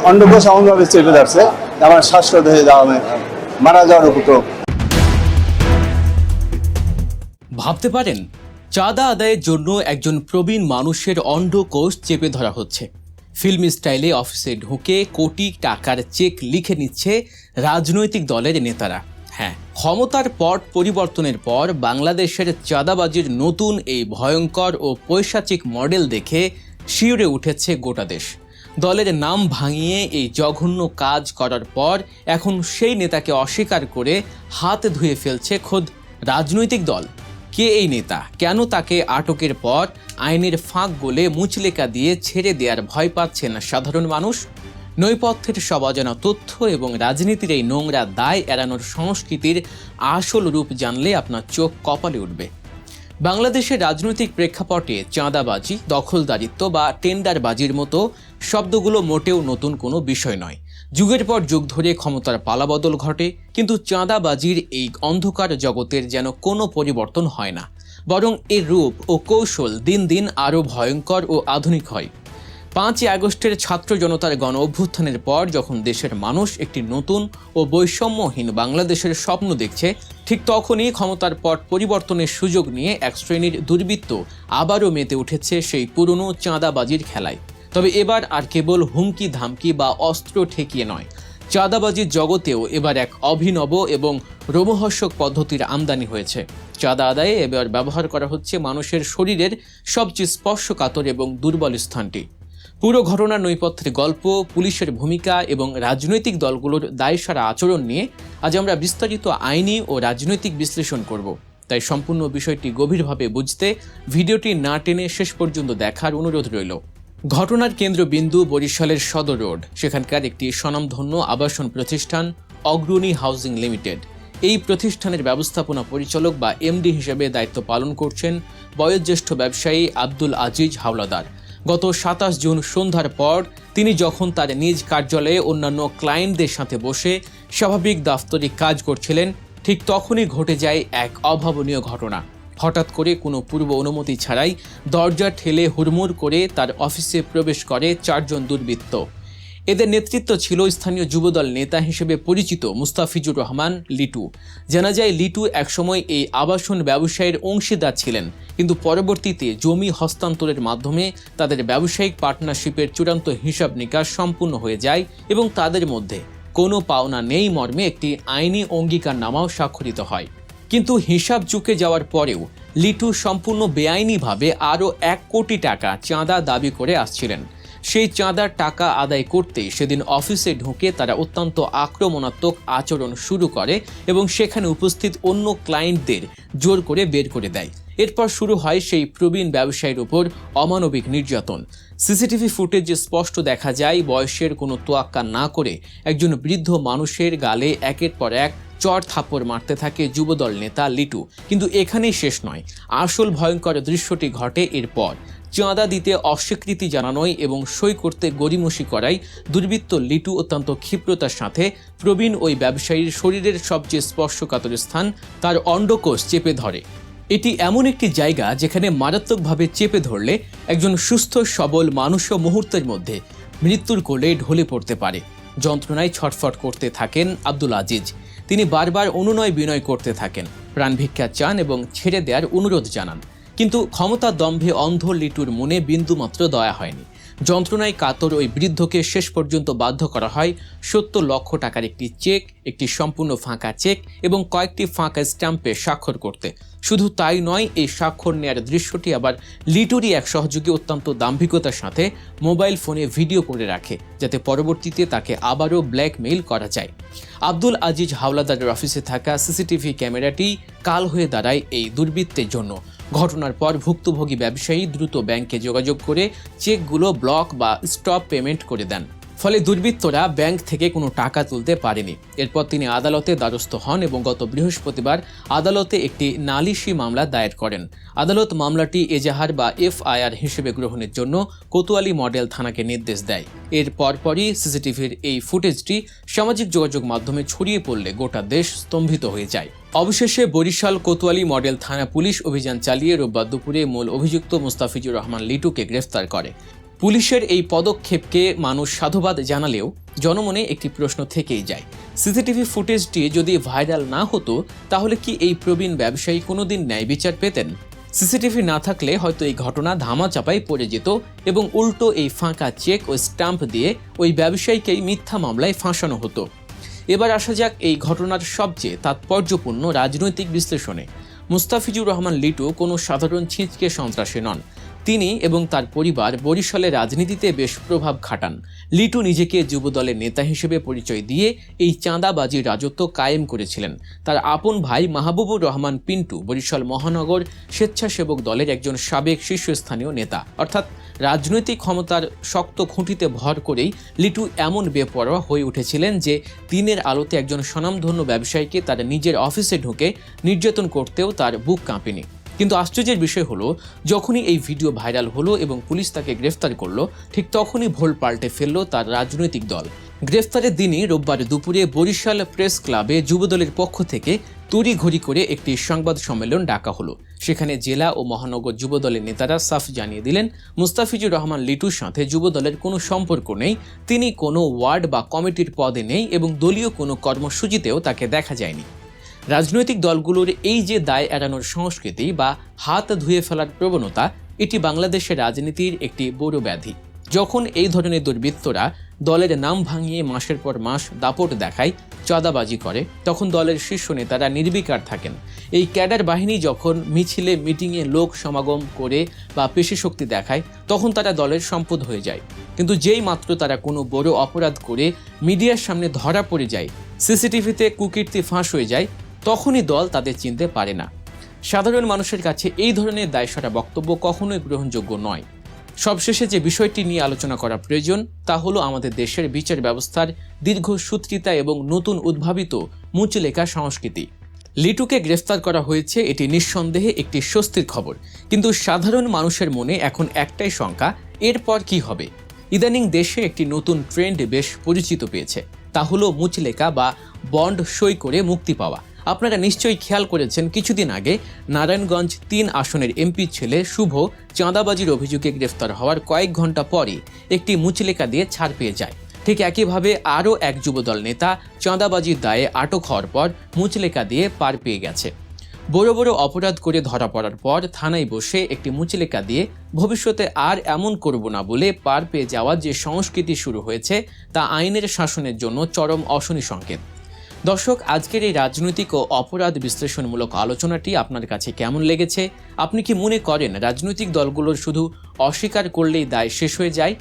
অন্ডকোষ এমনভাবে চেপে ধরছে আমার শ্বাসরোধ হয়ে যাওয়া মারা যাওয়ার উপক্রম। ভাবতে পারেন, চাঁদা আদায়ের জন্য একজন প্রবীণ মানুষের অন্ডকোষ চেপে ধরা হচ্ছে। ফিল্ম স্টাইলে অফিসে ঢুকে কোটি টাকার চেক লিখে নিচ্ছে রাজনৈতিক দলের নেতারা। হ্যাঁ, ক্ষমতার পট পরিবর্তনের পর বাংলাদেশের চাঁদাবাজির নতুন এই ভয়ঙ্কর ও পৈশাচিক মডেল দেখে শিউরে উঠেছে গোটা দেশ। দলের নাম ভাঙিয়ে এই জঘন্য কাজ করার পর এখন সেই নেতাকে অস্বীকার করে হাত ধুয়ে ফেলছে খোদ রাজনৈতিক দল। কে এই নেতা, কেন তাকে আটকের পর আইনের ফাঁক গলে মুচলেকা দিয়ে ছেড়ে দেওয়ার ভয় পাচ্ছেন সাধারণ মানুষ? নৈপথ্যের সব অজানা তথ্য এবং রাজনীতির এই নোংরা দায় এড়ানোর সংস্কৃতির আসল রূপ জানলে আপনার চোখ কপালে উঠবে। বাংলাদেশের রাজনৈতিক প্রেক্ষাপটে চাঁদাবাজি, দখলদারিত্ব বা টেন্ডারবাজির মতো শব্দগুলো মোটেও নতুন কোনো বিষয় নয়। যুগের পর যুগ ধরে ক্ষমতার পালাবদল ঘটে, কিন্তু চাঁদাবাজির এই অন্ধকার জগতের যেন কোনো পরিবর্তন হয় না, বরং এর রূপ ও কৌশল দিন দিন আরও ভয়ঙ্কর ও আধুনিক হয়। 5ই আগস্টের ছাত্র জনতার গণ অভ্যুত্থানের পর যখন দেশের মানুষ একটি নতুন ও বৈষম্যহীন বাংলাদেশের স্বপ্ন দেখছে, ঠিক তখনই ক্ষমতার পট পরিবর্তনের সুযোগ নিয়ে এক শ্রেণীর দুর্বৃত্ত আবারও মেতে উঠেছে সেই পুরনো চাঁদাবাজির খেলায়। তবে এবার আর কেবল হুমকি ধামকি বা অস্ত্র ঠেকিয়ে নয়, চাঁদাবাজির জগতেও এবার এক অভিনব এবং রোমহর্ষক পদ্ধতির আমদানি হয়েছে। চাঁদা আদায়ে এবার ব্যবহার করা হচ্ছে মানুষের শরীরের সবচেয়ে স্পর্শকাতর এবং দুর্বল স্থানটি। পুরো ঘটনার নৈপথ্যের গল্প, পুলিশের ভূমিকা এবং রাজনৈতিক দলগুলোর দায়সারা আচরণ নিয়ে আজ আমরা বিস্তারিত আইনি ও রাজনৈতিক বিশ্লেষণ করব। তাই সম্পূর্ণ বিষয়টি গভীরভাবে বুঝতে ভিডিওটি না টেনে শেষ পর্যন্ত দেখার অনুরোধ রইল। ঘটনার কেন্দ্রবিন্দু বরিশালের সদর রোড। সেখানকার একটি স্বনামধন্য আবাসন প্রতিষ্ঠান অগ্রণী হাউজিং লিমিটেড। এই প্রতিষ্ঠানের ব্যবস্থাপনা পরিচালক বা এমডি হিসেবে দায়িত্ব পালন করছেন বয়োজ্যেষ্ঠ ব্যবসায়ী আব্দুল আজিজ হাওলাদার। গত 27 জুন সন্ধ্যার পর তিনি যখন তার নিজ কার্যালয়ে অন্যান্য ক্লায়েন্টদের সাথে বসে স্বাভাবিক দাপ্তরিক কাজ করছিলেন, ঠিক তখনই ঘটে যায় এক অভাবনীয় ঘটনা। হঠাৎ করে কোনো পূর্ব অনুমতি ছাড়াই দরজা ঠেলে হুড়মুড় করে তার অফিসে প্রবেশ করে 4 জন দুর্বৃত্ত। এদের নেতৃত্ব ছিল স্থানীয় যুবদল নেতা হিসেবে পরিচিত মুস্তাফিজুর রহমান লিটু। জানা যায়, লিটু একসময় এই আবাসন ব্যবসায়ের অংশীদার ছিলেন, কিন্তু পরবর্তীতে জমি হস্তান্তরের মাধ্যমে তাদের ব্যবসায়িক পার্টনারশিপের চূড়ান্ত হিসাব নিকাশ সম্পূর্ণ হয়ে যায় এবং তাদের মধ্যে কোনো পাওনা নেই মর্মে একটি আইনি অঙ্গীকারনামাও স্বাক্ষরিত হয়। কিন্তু হিসাব চুকে যাওয়ার পরেও লিটু সম্পূর্ণ বেআইনিভাবে আরও 1 কোটি টাকা চাঁদা দাবি করে আসছিলেন। সেই চাঁদার টাকা আদায় করতে সেদিন অফিসে ঢুকে তারা অত্যন্ত আক্রমণাত্মক আচরণ শুরু করে এবং সেখানে উপস্থিত অন্য ক্লায়েন্টদের জোর করে বের করে দেয়। এরপর শুরু হয় সেই প্রবীণ ব্যবসায়ীর উপর অমানবিক নির্যাতন। সিসিটিভি ফুটেজে স্পষ্ট দেখা যায়, বয়সের কোনো তোয়াক্কা না করে একজন বৃদ্ধ মানুষের গালে একের পর এক চড় থাপ্পড় মারতে থাকে যুবদল নেতা লিটু। কিন্তু এখানেই শেষ নয়, আসল ভয়ঙ্কর দৃশ্যটি ঘটে এরপর। চাঁদা দিতে অস্বীকৃতি জানানোয় এবং সই করতে গড়িমসি করায় দুর্বৃত্ত লিটু অত্যন্ত ক্ষিপ্রতার সাথে প্রবীণ ওই ব্যবসায়ীর শরীরের সবচেয়ে স্পর্শকাতর স্থান, তার অন্ডকোষ চেপে ধরে। এটি এমন একটি জায়গা যেখানে মারাত্মকভাবে চেপে ধরলে একজন সুস্থ সবল মানুষও মুহূর্তের মধ্যে মৃত্যুর কোলে ঢলে পড়তে পারে। যন্ত্রণায় ছটফট করতে থাকেন আব্দুল আজিজ। তিনি বারবার অনুনয় বিনয় করতে থাকেন, প্রাণ ভিক্ষা চান এবং ছেড়ে দেওয়ার অনুরোধ জানান। কিন্তু ক্ষমতার দম্ভে অন্ধ লিটুর মনে বিন্দুমাত্র দয়া হয়নি। যন্ত্রণায় কাতর ওই বৃদ্ধকে শেষ পর্যন্ত বাধ্য করা হয় 70 লক্ষ টাকার একটি চেক, একটি সম্পূর্ণ ফাঁকা চেক এবং কয়েকটি ফাঁকা স্ট্যাম্পে স্বাক্ষর করতে। শুধু তাই নয়, এই স্বাক্ষর নেয়ার দৃশ্যটি আবার লিটুরই এক সহযোগী অত্যন্ত দাম্ভিকতার সাথে মোবাইল ফোনে ভিডিও করে রাখে, যাতে পরবর্তীতে তাকে আবারও ব্ল্যাকমেইল করা যায়। আব্দুল আজিজ হাওলাদারের অফিসে থাকা সিসিটিভি ক্যামেরাটি কাল হয়ে দাঁড়ায় এই দুর্বৃত্তের জন্য। ঘটনার পর ভুক্তভোগী ব্যবসায়ী দ্রুত ব্যাংকে যোগাযোগ করে চেকগুলো ব্লক বা স্টপ পেমেন্ট করে দেন। ফলে দুর্বৃত্তরা ব্যাংক থেকে কোনো টাকা তুলতে পারেনি। এরপর তিনি আদালতে দ্বারস্থ হন এবং গত বৃহস্পতিবার আদালতে একটি নালিশি মামলা দায়ের করেন। আদালত মামলাটি এজাহার বা এফআইআর হিসেবে গ্রহণের জন্য কোতোয়ালি মডেল থানাকে নির্দেশ দেয়। এর পরপরই সিসিটিভির এই ফুটেজটি সামাজিক যোগাযোগ মাধ্যমে ছড়িয়ে পড়লে গোটা দেশ স্তম্ভিত হয়ে যায়। অবশেষে বরিশাল কোতোয়ালি মডেল থানা পুলিশ অভিযান চালিয়ে রোববার দুপুরে মূল অভিযুক্ত মুস্তাফিজুর রহমান লিটুকে গ্রেফতার করে। পুলিশের এই পদক্ষেপকে মানুষ সাধুবাদ জানালেও জনমনে একটি প্রশ্ন থেকেই যায়। সিসিটিভি ফুটেজটি যদি ভাইরাল না হতো তাহলে কি এই প্রবীণ ব্যবসায়ী কোনোদিন ন্যায় বিচার পেতেন? সিসিটিভি না থাকলে হয়তো এই ঘটনা ধামাচাপায় পড়ে যেত এবং উল্টো এই ফাঁকা চেক ও স্ট্যাম্প দিয়ে ওই ব্যবসায়ীকেই মিথ্যা মামলায় ফাঁসানো হতো। এবার আসা যাক এই ঘটনার সবচেয়ে তাৎপর্যপূর্ণ রাজনৈতিক বিশ্লেষণে। মুস্তাফিজুর রহমান লিটু কোনো সাধারণ ছিঁচকে সন্ত্রাসী নন। তিনি এবং তার পরিবার বরিশালের রাজনীতিতে বেশ প্রভাব খাটান। লিটু নিজেকে যুবদলের নেতা হিসেবে পরিচয় দিয়ে এই চাঁদাবাজির রাজত্ব কায়েম করেছিলেন। তার আপন ভাই মাহবুবুর রহমান পিন্টু বরিশাল মহানগর স্বেচ্ছাসেবক দলের একজন সাবেক শীর্ষস্থানীয় নেতা। অর্থাৎ রাজনৈতিক ক্ষমতার শক্ত খুঁটিতে ভর করেই লিটু এমন বেপরোয়া হয়ে উঠেছিলেন যে দিনের আলোতে একজন স্বনামধন্য ব্যবসায়ীকে তার নিজের অফিসে ঢুকে নির্যাতন করতেও তার বুক কাঁপেনি। কিন্তু আশ্চর্যের বিষয় হলো, যখনই এই ভিডিও ভাইরাল হলো এবং পুলিশ তাকে গ্রেফতার করলো, ঠিক তখনই ভোল পাল্টে ফেললো তার রাজনৈতিক দল। গ্রেফতারের দিনই রোববার দুপুরে বরিশাল প্রেস ক্লাবে যুবদলের পক্ষ থেকে তড়িঘড়ি করে একটি সংবাদ সম্মেলন ডাকা হলো। সেখানে জেলা ও মহানগর যুবদলের নেতারা সাফ জানিয়ে দিলেন, মুস্তাফিজুর রহমান লিটুর সাথে যুবদলের কোনো সম্পর্ক নেই, তিনি কোনো ওয়ার্ড বা কমিটির পদে নেই এবং দলীয় কোনো কর্মসূচিতেও তাকে দেখা যায়নি। রাজনৈতিক দলগুলোর এই যে দায় এড়ানোর সংস্কৃতি বা হাত ধুয়ে ফেলার প্রবণতা, এটি বাংলাদেশের রাজনীতির একটি বড় ব্যাধি। যখন এই ধরনের দুর্বৃত্তরা দলের নাম ভাঙিয়ে মাসের পর মাস দাপট দেখায়, চাঁদাবাজি করে, তখন দলের শীর্ষ নেতারা নির্বিকার থাকেন। এই ক্যাডার বাহিনী যখন মিছিলে মিটিংয়ে লোক সমাগম করে বা পেশিশক্তি দেখায়, তখন তারা দলের সম্পদ হয়ে যায়। কিন্তু যেই মাত্র তারা কোনো বড় অপরাধ করে মিডিয়ার সামনে ধরা পড়ে যায়, সিসিটিভিতে কুকীর্তি ফাঁস হয়ে যায়, তখনই দল তাদের চিনতে পারে না। সাধারণ মানুষের কাছে এই ধরনের দায়সারা বক্তব্য কখনোই গ্রহণযোগ্য নয়। সবশেষে যে বিষয়টি নিয়ে আলোচনা করা প্রয়োজন তা হলো আমাদের দেশের বিচার ব্যবস্থার দীর্ঘসূত্রিতা এবং নতুন উদ্ভাবিত মুচলেকা সংস্কৃতি। লিটুকে গ্রেফতার করা হয়েছে, এটি নিঃসন্দেহে একটি স্বস্তির খবর। কিন্তু সাধারণ মানুষের মনে এখন একটাই শঙ্কা, এরপর কি হবে? ইদানিং দেশে একটি নতুন ট্রেন্ড বেশ পরিচিত পেয়েছে, তা হলো মুচলেকা বা বন্ড সই করে মুক্তি পাওয়া। আপনারা নিশ্চয়ই খেয়াল করেছেন, কিছুদিন আগে নারায়ণগঞ্জ ৩ আসনের এমপি ছেলে শুভ চাঁদাবাজির অভিযোগে গ্রেফতার হওয়ার কয়েক ঘন্টা পরই একটি মুচলেকা দিয়ে ছাড় পেয়ে যায়। ঠিক একইভাবে আরও এক যুবদল নেতা চাঁদাবাজির দায়ে আটক হওয়ার পর মুচলেকা দিয়ে পার পেয়ে গেছে। বড় বড় অপরাধ করে ধরা পড়ার পর থানায় বসে একটি মুচলেকা দিয়ে ভবিষ্যতে আর এমন করব না বলে পার পেয়ে যাওয়ার যে সংস্কৃতি শুরু হয়েছে, তা আইনের শাসনের জন্য চরম অশনি সংকেত। দর্শক, আজকের এই রাজনৈতিক ও অপরাধ বিশ্লেষণমূলক আলোচনাটি আপনার কাছে কেমন লেগেছে? আপনি কি মনে করেন রাজনৈতিক দলগুলোর শুধু অস্বীকার করলেই দায় শেষ হয়ে যায়?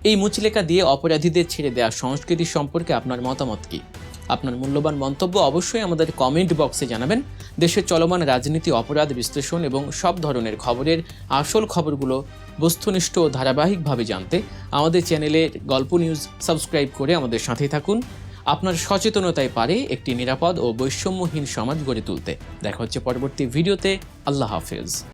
এই মুচলেকা দিয়ে অপরাধীদের ছেড়ে দেওয়া সংস্কৃতি সম্পর্কে আপনার মতামত কি? আপনার মূল্যবান মন্তব্য অবশ্যই আমাদের কমেন্ট বক্সে জানাবেন। দেশের চলমান রাজনীতি, অপরাধ বিশ্লেষণ এবং সব ধরনের খবরের আসল খবরগুলো বস্তুনিষ্ঠ ও ধারাবাহিকভাবে জানতে আমাদের চ্যানেলের গল্প নিউজ সাবস্ক্রাইব করে আমাদের সাথেই থাকুন। আপনার সচেতনতায় পারে একটি নিরাপদ ও বৈষম্যহীন সমাজ গড়ে তুলতে। দেখা হচ্ছে পরবর্তী ভিডিওতে। আল্লাহ হাফেজ।